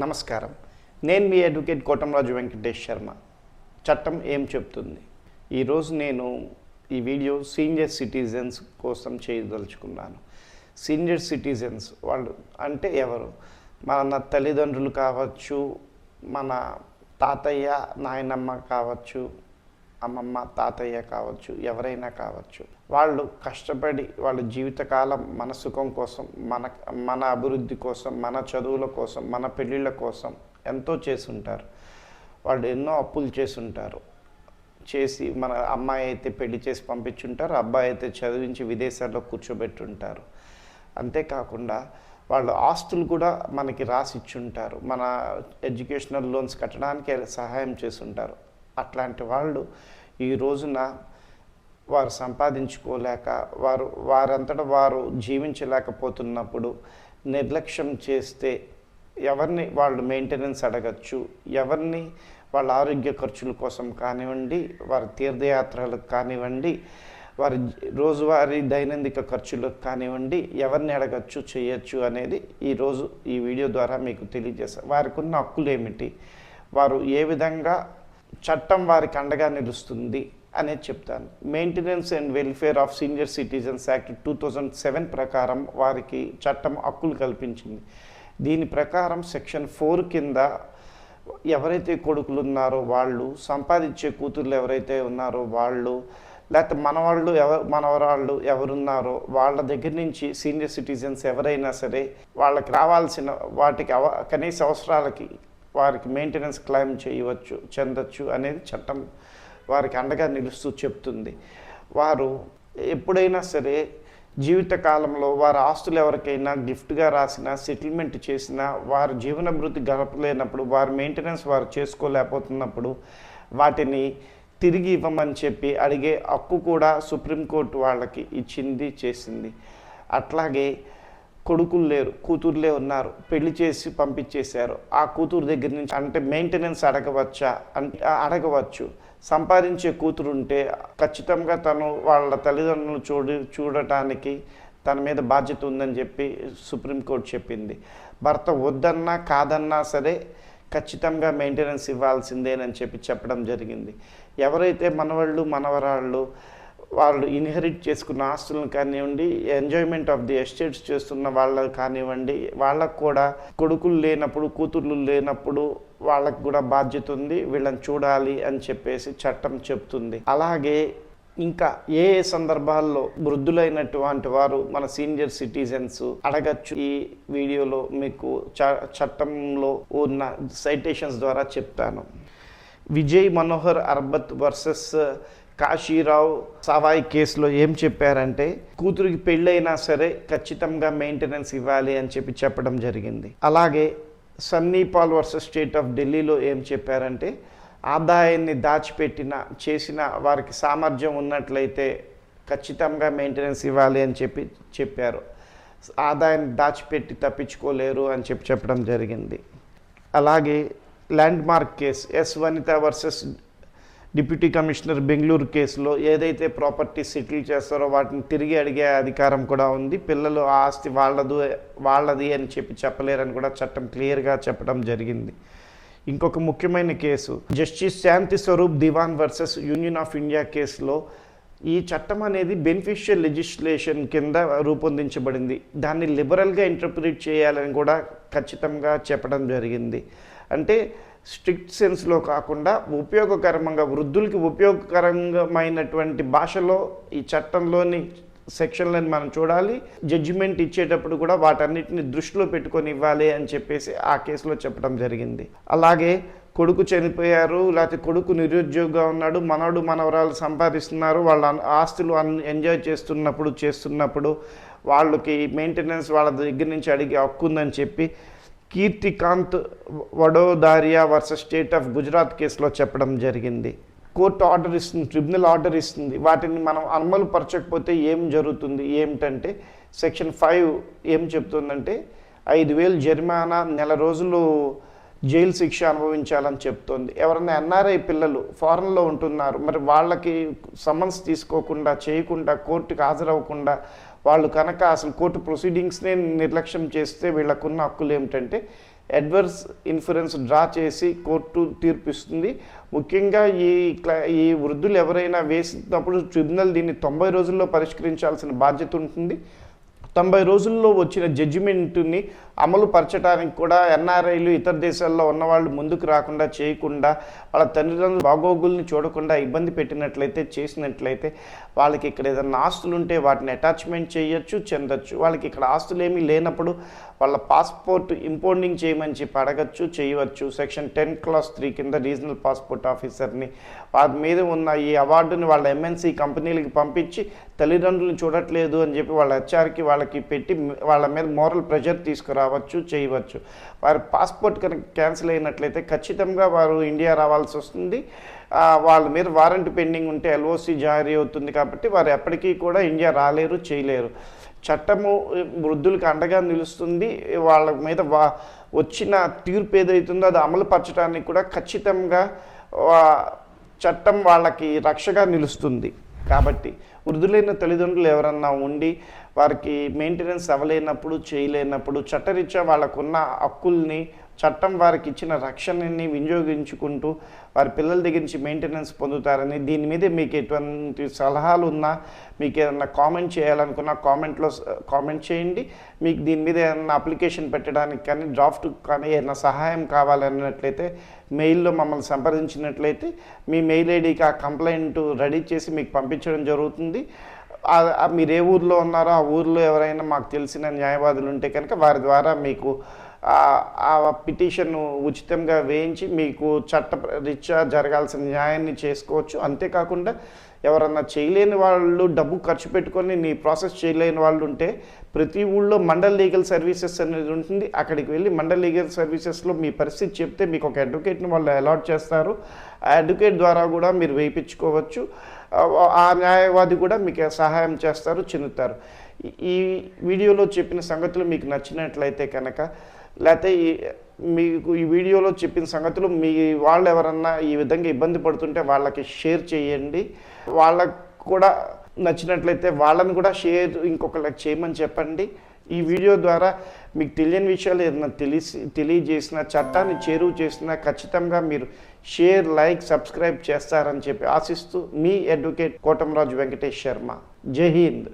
నమస్కారం. నేను మీ అడ్వకేట్ కోటంరాజు వెంకటేష్ శర్మ. చట్టం ఏం చెప్తుంది? ఈరోజు నేను ఈ వీడియో సీనియర్ సిటిజన్స్ కోసం చేయదలుచుకున్నాను. సీనియర్ సిటిజన్స్ వాళ్ళు అంటే ఎవరు? మన తల్లిదండ్రులు కావచ్చు, మన తాతయ్య నాయనమ్మ కావచ్చు, అమ్మమ్మ తాతయ్య కావచ్చు, ఎవరైనా కావచ్చు. వాళ్ళు కష్టపడి వాళ్ళ జీవితకాలం మన సుఖం కోసం, మన అభివృద్ధి కోసం, మన చదువుల కోసం, మన పెళ్ళిళ్ళ కోసం ఎంతో చేసుంటారు. వాళ్ళు ఎన్నో అప్పులు చేసుంటారు. మన అమ్మాయి అయితే పెళ్లి చేసి పంపించుంటారు, అబ్బాయి అయితే చదివించి విదేశాల్లో కూర్చోబెట్టుంటారు. అంతేకాకుండా వాళ్ళు ఆస్తులు కూడా మనకి రాసిచ్చుంటారు, మన ఎడ్యుకేషనల్ లోన్స్ కట్టడానికి సహాయం చేసుంటారు. అట్లాంటి వాళ్ళు ఈ రోజున వారు సంపాదించుకోలేక వారంతటా వారు జీవించలేకపోతున్నప్పుడు నిర్లక్ష్యం చేస్తే ఎవరిని వాళ్ళు మెయింటెనెన్స్ అడగచ్చు, ఎవరిని వాళ్ళ ఆరోగ్య ఖర్చుల కోసం కానివ్వండి, వారి తీర్థయాత్రలకు కానివ్వండి, వారి రోజువారీ దైనందిక ఖర్చులకు కానివ్వండి, ఎవరిని అడగచ్చు, చేయొచ్చు అనేది ఈరోజు ఈ వీడియో ద్వారా మీకు తెలియజేస్తారు. వారికి ఉన్న హక్కులు ఏమిటి, వారు ఏ విధంగా చట్టం వారికి అండగా నిలుస్తుంది అనేది చెప్తాను. Maintenance and welfare of senior citizens act 2007 ప్రకారం వారికి చట్టం హక్కులు కల్పించింది. దీని ప్రకారం సెక్షన్ 4 కింద ఎవరైతే కొడుకులు ఉన్నారో వాళ్ళు, సంపాదించే కూతుర్లు ఎవరైతే ఉన్నారో వాళ్ళు, లేకపోతే మనవరాళ్ళు ఎవరున్నారో వాళ్ళ దగ్గర నుంచి సీనియర్ సిటిజన్స్ ఎవరైనా సరే వాళ్ళకి రావాల్సిన వాటికి కనీస అవసరాలకి వారికి మెయింటెనెన్స్ క్లెయిమ్ చెందొచ్చు అనేది చట్టం వారికి అండగా నిలుస్తూ చెప్తుంది. వారు ఎప్పుడైనా సరే జీవితకాలంలో వారి ఆస్తులు ఎవరికైనా గిఫ్ట్గా రాసినా, సెటిల్మెంట్ చేసినా, వారు జీవనభృతి గడపలేనప్పుడు, వారి మెయింటెనెన్స్ వారు చేసుకోలేకపోతున్నప్పుడు వాటిని తిరిగి ఇవ్వమని చెప్పి అడిగే హక్కు కూడా సుప్రీంకోర్టు వాళ్ళకి చేసింది. అట్లాగే కొడుకులు లేరు, కూతుర్లే ఉన్నారు, పెళ్లి చేసి పంపించేశారు. ఆ కూతురు దగ్గర నుంచి అంటే మెయింటెనెన్స్ అడగవచ్చు. సంపాదించే కూతురు ఉంటే ఖచ్చితంగా తను వాళ్ళ తల్లిదండ్రులను చూడటానికి తన మీద బాధ్యత ఉందని చెప్పి సుప్రీంకోర్టు చెప్పింది. భర్త వద్దన్నా కాదన్నా సరే ఖచ్చితంగా మెయింటెనెన్స్ ఇవ్వాల్సిందేనని చెప్పడం జరిగింది. ఎవరైతే మనవరాళ్ళు వాళ్ళు ఇన్హెరిట్ చేసుకున్న ఆస్తులను కానివ్వండి, ఎంజాయ్మెంట్ ఆఫ్ ది ఎస్టేట్స్ చేస్తున్న వాళ్ళకు కానివ్వండి, వాళ్ళకు కూడా కొడుకులు లేనప్పుడు, కూతుర్లు లేనప్పుడు వాళ్ళకు కూడా బాధ్యత ఉంది, వీళ్ళని చూడాలి అని చెప్పేసి చట్టం చెప్తుంది. అలాగే ఇంకా ఏ సందర్భాల్లో వృద్ధులైనటువంటి వారు మన సీనియర్ సిటిజన్స్ అడగచ్చు, ఈ వీడియోలో మీకు చట్టంలో ఉన్న సైటేషన్స్ ద్వారా చెప్తాను. విజయ్ మనోహర్ అర్బత్ వర్సెస్ కాశీరావు సవాయ్ కేసులో ఏం చెప్పారంటే, కూతురికి పెళ్ళైనా సరే ఖచ్చితంగా మెయింటెనెన్స్ ఇవ్వాలి అని చెప్పడం జరిగింది. అలాగే Sunny Paul versus state of ఢిల్లీలో ఏం చెప్పారంటే, ఆదాయాన్ని చేసిన వారికి సామర్థ్యం ఉన్నట్లయితే ఖచ్చితంగా మెయింటెనెన్స్ ఇవ్వాలి అని చెప్పారు. ఆదాయాన్ని దాచిపెట్టి తప్పించుకోలేరు అని చెప్పడం జరిగింది. అలాగే ల్యాండ్ మార్క్ కేసు ఎస్ వనిత వర్సెస్ డిప్యూటీ కమిషనర్ బెంగళూరు కేసులో ఏదైతే ప్రాపర్టీ సెటిల్ చేస్తారో వాటిని తిరిగి అడిగే అధికారం కూడా ఉంది. పిల్లలు ఆ ఆస్తి వాళ్ళది అని చెప్పలేరని కూడా చట్టం క్లియర్గా చెప్పడం జరిగింది. ఇంకొక ముఖ్యమైన case justice Shanti Swarup Diwan versus union of India కేసులో ఈ చట్టం అనేది బెనిఫిషియల్ లెజిస్లేషన్ కింద రూపొందించబడింది. దాన్ని లిబరల్గా ఇంటర్ప్రిట్ చేయాలని కూడా ఖచ్చితంగా చెప్పడం జరిగింది. అంటే స్ట్రిక్ట్ సెన్స్లో కాకుండా వృద్ధులకి ఉపయోగకరమైనటువంటి భాషలో ఈ చట్టంలోని సెక్షన్లను మనం చూడాలి. జడ్జిమెంట్ ఇచ్చేటప్పుడు కూడా వాటన్నిటిని దృష్టిలో పెట్టుకొని ఇవ్వాలి అని చెప్పేసి ఆ కేసులో చెప్పడం జరిగింది. అలాగే కొడుకు చనిపోయారు, లేకపోతే కొడుకు నిరుద్యోగిగా ఉన్నాడు, మనవరాలు సంపాదిస్తున్నారు, వాళ్ళ ఆస్తులు ఎంజాయ్ చేస్తున్నప్పుడు వాళ్ళకి మెయింటెనెన్స్ వాళ్ళ దగ్గర నుంచి అడిగే హక్కు ఉందని చెప్పి కీర్తికాంత్ వడోదారియా వర్సెస్ స్టేట్ ఆఫ్ గుజరాత్ కేసులో చెప్పడం జరిగింది. కోర్టు ఆర్డర్ ఇస్తుంది, ట్రిబ్యునల్ ఆర్డర్ ఇస్తుంది. వాటిని మనం అమలు పరచకపోతే ఏం జరుగుతుంది ఏమిటంటే, సెక్షన్ 5 ఏం చెప్తుందంటే 5,000 జరిమానా, 1 నెల రోజులు జైలు శిక్ష అనుభవించాలని చెప్తోంది. ఎవరైనా ఎన్ఆర్ఐ పిల్లలు ఫారెన్లో ఉంటున్నారు, మరి వాళ్ళకి సమన్స్ తీసుకోకుండా చేయకుండా కోర్టుకు హాజరవ్వకుండా వాళ్ళు కనుక అసలు కోర్టు ప్రొసీడింగ్స్నే నిర్లక్ష్యం చేస్తే వీళ్ళకున్న హక్కులు ఏమిటంటే అడ్వర్స్ ఇన్ఫరెన్స్ డ్రా చేసి కోర్టు తీర్పు ఇస్తుంది. ముఖ్యంగా ఈ వృద్ధులు ఎవరైనా వేసినప్పుడు ట్రిబ్యునల్ దీన్ని 90 రోజుల్లో పరిష్కరించాల్సిన బాధ్యత ఉంటుంది. 90 రోజుల్లో వచ్చిన జడ్జిమెంట్ని అమలు పరచడానికి కూడా ఎన్ఆర్ఐలు ఇతర దేశాల్లో ఉన్నవాళ్ళు ముందుకు రాకుండా చేయకుండా, వాళ్ళ తల్లిదండ్రుల బాగోగుల్ని చూడకుండా ఇబ్బంది పెట్టినట్లయితే చేసినట్లయితే వాళ్ళకి ఇక్కడ ఏదైనా ఆస్తులు ఉంటే వాటిని అటాచ్మెంట్ చెందొచ్చు. వాళ్ళకి ఇక్కడ ఆస్తులు ఏమీ లేనప్పుడు వాళ్ళ పాస్పోర్ట్ ఇంపోర్టింగ్ చేయమని చెప్పి అడగచ్చు, చేయవచ్చు. సెక్షన్ 10 క్లాస్ 3 కింద రీజనల్ పాస్పోర్ట్ ఆఫీసర్ని వారి మీద ఉన్న ఈ అవార్డుని వాళ్ళ ఎంఎన్సీ కంపెనీలకి పంపించి తల్లిదండ్రులను చూడట్లేదు అని చెప్పి వాళ్ళ హెచ్ఆర్కి వాళ్ళకి పెట్టి వాళ్ళ మీద మోరల్ ప్రెషర్ తీసుకురావచ్చు, చేయవచ్చు. వారి పాస్పోర్ట్ కనుక క్యాన్సిల్ అయినట్లయితే ఖచ్చితంగా వారు ఇండియా రావాల్సి వస్తుంది. వాళ్ళ మీద వారెంట్ పెండింగ్ ఉంటే ఎల్ఓసి జారీ అవుతుంది. కాబట్టి వారు ఎప్పటికీ కూడా ఇండియా రాలేరు, చేయలేరు. చట్టము వృద్ధులకు అండగా నిలుస్తుంది. వాళ్ళ మీద వచ్చిన తీర్పు ఏదైతుందో అది అమలు పరచడానికి కూడా ఖచ్చితంగా చట్టం వాళ్ళకి రక్షగా నిలుస్తుంది. కాబట్టి వృద్ధులైన తల్లిదండ్రులు ఎవరన్నా ఉండి వారికి మెయింటెనెన్స్ అవ్వలేనప్పుడు, చేయలేనప్పుడు చట్టరీత్యా వాళ్ళకున్న హక్కుల్ని, చట్టం వారికి ఇచ్చిన రక్షణని వినియోగించుకుంటూ వారి పిల్లల దగ్గర నుంచి మెయింటెనెన్స్ పొందుతారని, దీని మీద మీకు ఎటువంటి సలహాలు ఉన్నా, మీకు ఏదన్నా కామెంట్ చేయాలనుకున్నా కామెంట్లో కామెంట్ చేయండి. మీకు దీని మీద ఏదన్నా అప్లికేషన్ పెట్టడానికి కానీ, డ్రాఫ్ట్ కానీ ఏదైనా సహాయం కావాలన్నట్లయితే మెయిల్లో మమ్మల్ని సంప్రదించినట్లయితే మీ మెయిల్ ఐడికి ఆ కంప్లైంట్ రెడీ చేసి మీకు పంపించడం జరుగుతుంది. మీరు ఏ ఊర్లో ఉన్నారో ఆ ఊర్లో ఎవరైనా మాకు తెలిసిన న్యాయవాదులు ఉంటే కనుక వారి ద్వారా మీకు ఆ పిటిషన్ ఉచితంగా వేయించి మీకు చట్టరీత్యా జరగాల్సిన న్యాయాన్ని చేసుకోవచ్చు. అంతేకాకుండా ఎవరన్నా చేయలేని వాళ్ళు, డబ్బు ఖర్చు పెట్టుకొని నీ ప్రాసెస్ చేయలేని వాళ్ళు ఉంటే ప్రతి ఊళ్ళో మండల్ లీగల్ సర్వీసెస్ అనేది ఉంటుంది. అక్కడికి వెళ్ళి మండల్ లీగల్ సర్వీసెస్లో మీ పరిస్థితి చెప్తే మీకు ఒక అడ్వకేట్ని వాళ్ళు అలాట్ చేస్తారు. ఆ అడ్వకేట్ ద్వారా కూడా మీరు వేయించుకోవచ్చు. ఆ న్యాయవాది కూడా మీకు సహాయం చేస్తారు, చెందుతారు. ఈ వీడియోలో చెప్పిన సంగతులు మీకు నచ్చినట్లయితే కనుక, లేకపోతే మీకు ఈ వీడియోలో చెప్పిన సంగతులు మీ వాళ్ళు ఎవరన్నా ఈ విధంగా ఇబ్బంది పడుతుంటే వాళ్ళకి షేర్ చేయండి. వాళ్ళకు కూడా నచ్చినట్లయితే వాళ్ళని కూడా షేర్ ఇంకొకరికి చేయమని చెప్పండి. ఈ వీడియో ద్వారా మీకు తెలియని విషయాలు ఏదైనా తెలియజేసిన, చట్టాన్ని చేరువ చేసినా ఖచ్చితంగా మీరు షేర్, లైక్, సబ్స్క్రైబ్ చేస్తారని చెప్పి ఆశిస్తూ మీ అడ్వకేట్ కోటంరాజు వెంకటేష్ శర్మ. జై హింద్.